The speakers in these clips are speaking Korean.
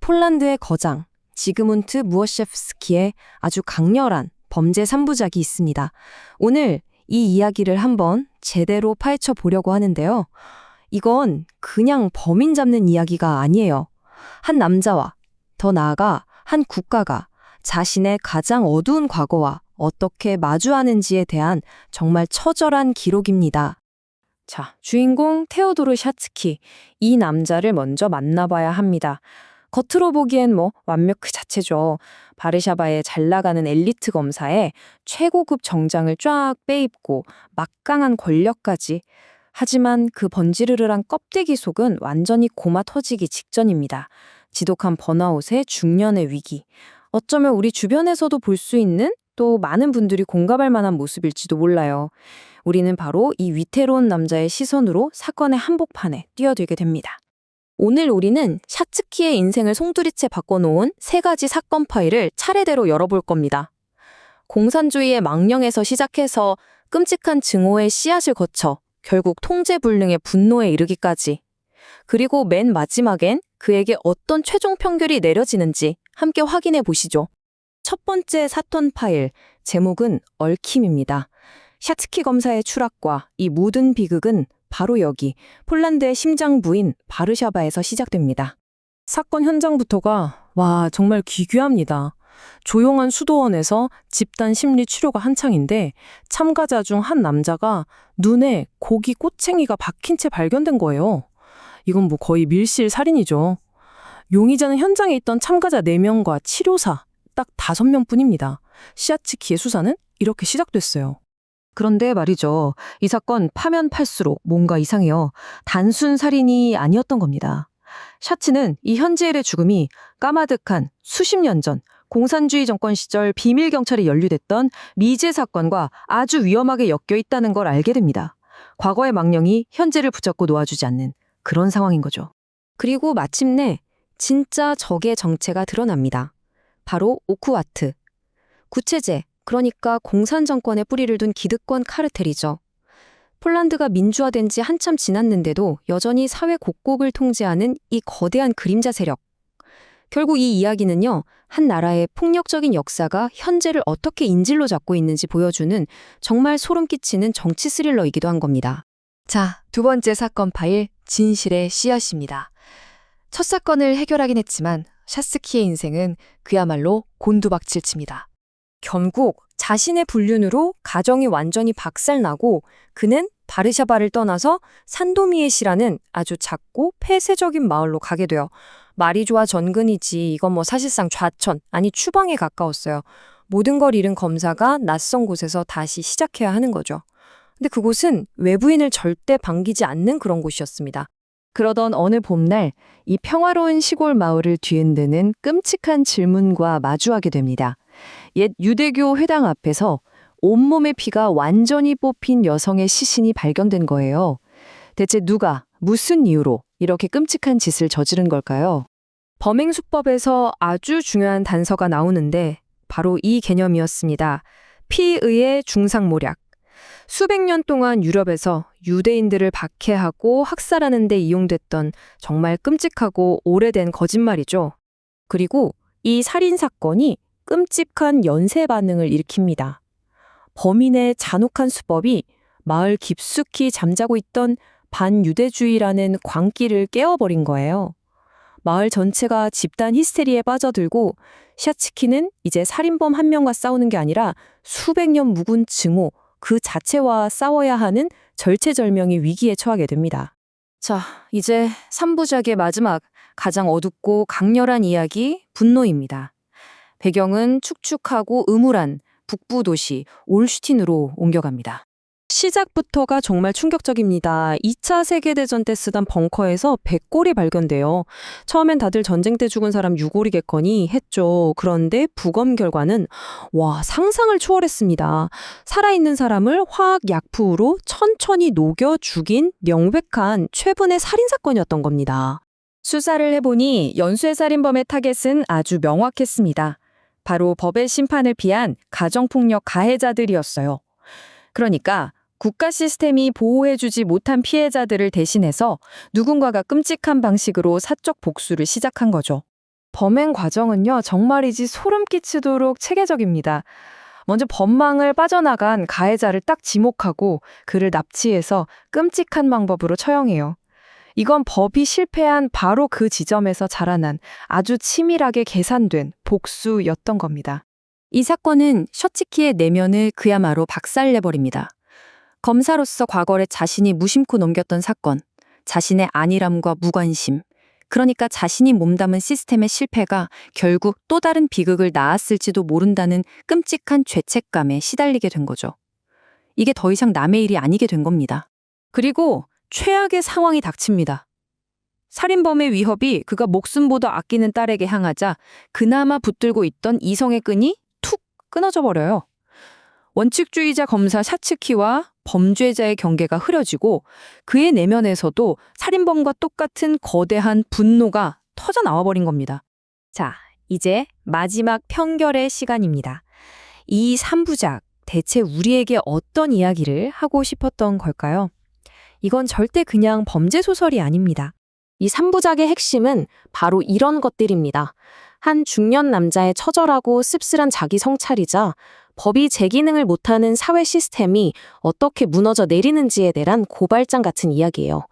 폴란드의 거장 지그문트 무어셰프스키의 아주 강렬한 범죄 3부작이 있습니다. 오늘 이 이야기를 한번 제대로 파헤쳐 보려고 하는데요. 이건 그냥 범인 잡는 이야기가 아니에요. 한 남자와 더 나아가 한 국가가 자신의 가장 어두운 과거와 어떻게 마주하는지에 대한 정말 처절한 기록입니다. 자, 주인공 테오도르 샤츠키, 이 남자를 먼저 만나봐야 합니다. 겉으로 보기엔 완벽 그 자체죠. 바르샤바의 잘 나가는 엘리트 검사에 최고급 정장을 쫙 빼입고 막강한 권력까지. 하지만 그 번지르르한 껍데기 속은 완전히 고마 터지기 직전입니다. 지독한 번아웃의 중년의 위기. 어쩌면 우리 주변에서도 볼 수 있는 또 많은 분들이 공감할 만한 모습일지도 몰라요. 우리는 바로 이 위태로운 남자의 시선으로 사건의 한복판에 뛰어들게 됩니다. 오늘 우리는 샤츠키의 인생을 송두리째 바꿔놓은 3가지 사건 파일을 차례대로 열어볼 겁니다. 공산주의의 망령에서 시작해서 끔찍한 증오의 씨앗을 거쳐 결국 통제불능의 분노에 이르기까지. 그리고 맨 마지막엔 그에게 어떤 최종 평결이 내려지는지 함께 확인해 보시죠. 첫 번째 사건 파일, 제목은 얽힘입니다. 샤츠키 검사의 추락과 이 모든 비극은 바로 여기 폴란드의 심장부인 바르샤바에서 시작됩니다. 사건 현장부터가 정말 기괴합니다. 조용한 수도원에서 집단 심리 치료가 한창인데 참가자 중 한 남자가 눈에 고기 꼬챙이가 박힌 채 발견된 거예요. 이건 거의 밀실 살인이죠. 용의자는 현장에 있던 참가자 4명과 치료사 딱 5명뿐입니다. 샤츠키의 수사는 이렇게 시작됐어요. 그런데 말이죠. 이 사건 파면 팔수록 뭔가 이상해요. 단순 살인이 아니었던 겁니다. 샤츠는 이 현지엘의 죽음이 까마득한 수십 년 전 공산주의 정권 시절 비밀 경찰에 연루됐던 미제 사건과 아주 위험하게 엮여 있다는 걸 알게 됩니다. 과거의 망령이 현재를 붙잡고 놓아주지 않는 그런 상황인 거죠. 그리고 마침내 진짜 적의 정체가 드러납니다. 바로 오쿠와트. 구체제, 그러니까 공산 정권에 뿌리를 둔 기득권 카르텔이죠. 폴란드가 민주화된 지 한참 지났는데도 여전히 사회 곳곳을 통제하는 이 거대한 그림자 세력. 결국 이 이야기는요, 한 나라의 폭력적인 역사가 현재를 어떻게 인질로 잡고 있는지 보여주는 정말 소름 끼치는 정치 스릴러이기도 한 겁니다. 자, 두 번째 사건 파일, 진실의 씨앗입니다. 첫 사건을 해결하긴 했지만 샤츠키의 인생은 그야말로 곤두박질 칩니다. 결국 자신의 불륜으로 가정이 완전히 박살나고 그는 바르샤바를 떠나서 산도미에시라는 아주 작고 폐쇄적인 마을로 가게 돼요. 말이 좋아 전근이지 이건 사실상 좌천, 아니 추방에 가까웠어요. 모든 걸 잃은 검사가 낯선 곳에서 다시 시작해야 하는 거죠. 근데 그곳은 외부인을 절대 반기지 않는 그런 곳이었습니다. 그러던 어느 봄날 이 평화로운 시골 마을을 뒤흔드는 끔찍한 질문과 마주하게 됩니다. 옛 유대교 회당 앞에서 온몸의 피가 완전히 뽑힌 여성의 시신이 발견된 거예요. 대체 누가, 무슨 이유로 이렇게 끔찍한 짓을 저지른 걸까요? 범행 수법에서 아주 중요한 단서가 나오는데 바로 이 개념이었습니다. 피의의 중상모략. 수백 년 동안 유럽에서 유대인들을 박해하고 학살하는 데 이용됐던 정말 끔찍하고 오래된 거짓말이죠. 그리고 이 살인사건이 끔찍한 연쇄 반응을 일으킵니다. 범인의 잔혹한 수법이 마을 깊숙이 잠자고 있던 반유대주의라는 광기를 깨워버린 거예요. 마을 전체가 집단 히스테리에 빠져들고 샤츠키는 이제 살인범 한 명과 싸우는 게 아니라 수백 년 묵은 증오, 그 자체와 싸워야 하는 절체절명의 위기에 처하게 됩니다. 자, 이제 3부작의 마지막, 가장 어둡고 강렬한 이야기, 분노입니다. 배경은 축축하고 음울한 북부 도시 올슈틴으로 옮겨갑니다. 시작부터가 정말 충격적입니다. 2차 세계대전 때 쓰던 벙커에서 백골이 발견돼요. 처음엔 다들 전쟁 때 죽은 사람 유골이겠거니 했죠. 그런데 부검 결과는 상상을 초월했습니다. 살아있는 사람을 화학 약품으로 천천히 녹여 죽인 명백한 최분의 살인사건이었던 겁니다. 수사를 해보니 연쇄살인범의 타겟은 아주 명확했습니다. 바로 법의 심판을 피한 가정폭력 가해자들이었어요. 그러니까 국가 시스템이 보호해주지 못한 피해자들을 대신해서 누군가가 끔찍한 방식으로 사적 복수를 시작한 거죠. 범행 과정은요, 정말이지 소름 끼치도록 체계적입니다. 먼저 법망을 빠져나간 가해자를 딱 지목하고 그를 납치해서 끔찍한 방법으로 처형해요. 이건 법이 실패한 바로 그 지점에서 자라난 아주 치밀하게 계산된 복수였던 겁니다. 이 사건은 셔츠키의 내면을 그야말로 박살내버립니다. 검사로서 과거를 자신이 무심코 넘겼던 사건, 자신의 안일함과 무관심, 그러니까 자신이 몸담은 시스템의 실패가 결국 또 다른 비극을 낳았을지도 모른다는 끔찍한 죄책감에 시달리게 된 거죠. 이게 더 이상 남의 일이 아니게 된 겁니다. 그리고 최악의 상황이 닥칩니다. 살인범의 위협이 그가 목숨보다 아끼는 딸에게 향하자 그나마 붙들고 있던 이성의 끈이 툭 끊어져 버려요. 원칙주의자 검사 샤츠키와 범죄자의 경계가 흐려지고 그의 내면에서도 살인범과 똑같은 거대한 분노가 터져 나와버린 겁니다. 자, 이제 마지막 평결의 시간입니다. 이 3부작 대체 우리에게 어떤 이야기를 하고 싶었던 걸까요? 이건 절대 그냥 범죄 소설이 아닙니다. 이 3부작의 핵심은 바로 이런 것들입니다. 한 중년 남자의 처절하고 씁쓸한 자기 성찰이자 법이 제 기능을 못하는 사회 시스템이 어떻게 무너져 내리는지에 대한 고발장 같은 이야기예요.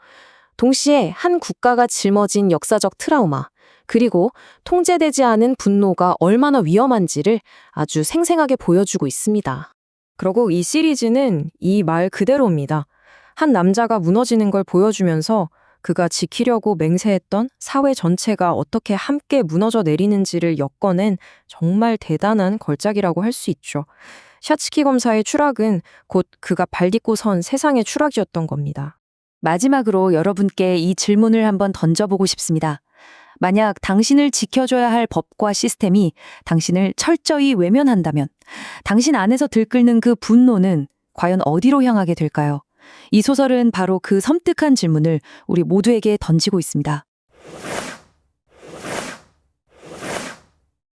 동시에 한 국가가 짊어진 역사적 트라우마, 그리고 통제되지 않은 분노가 얼마나 위험한지를 아주 생생하게 보여주고 있습니다. 그리고 이 시리즈는 이 말 그대로입니다. 한 남자가 무너지는 걸 보여주면서 그가 지키려고 맹세했던 사회 전체가 어떻게 함께 무너져 내리는지를 엮어낸 정말 대단한 걸작이라고 할 수 있죠. 샤츠키 검사의 추락은 곧 그가 발딛고 선 세상의 추락이었던 겁니다. 마지막으로 여러분께 이 질문을 한번 던져보고 싶습니다. 만약 당신을 지켜줘야 할 법과 시스템이 당신을 철저히 외면한다면 당신 안에서 들끓는 그 분노는 과연 어디로 향하게 될까요? 이 소설은 바로 그 섬뜩한 질문을 우리 모두에게 던지고 있습니다.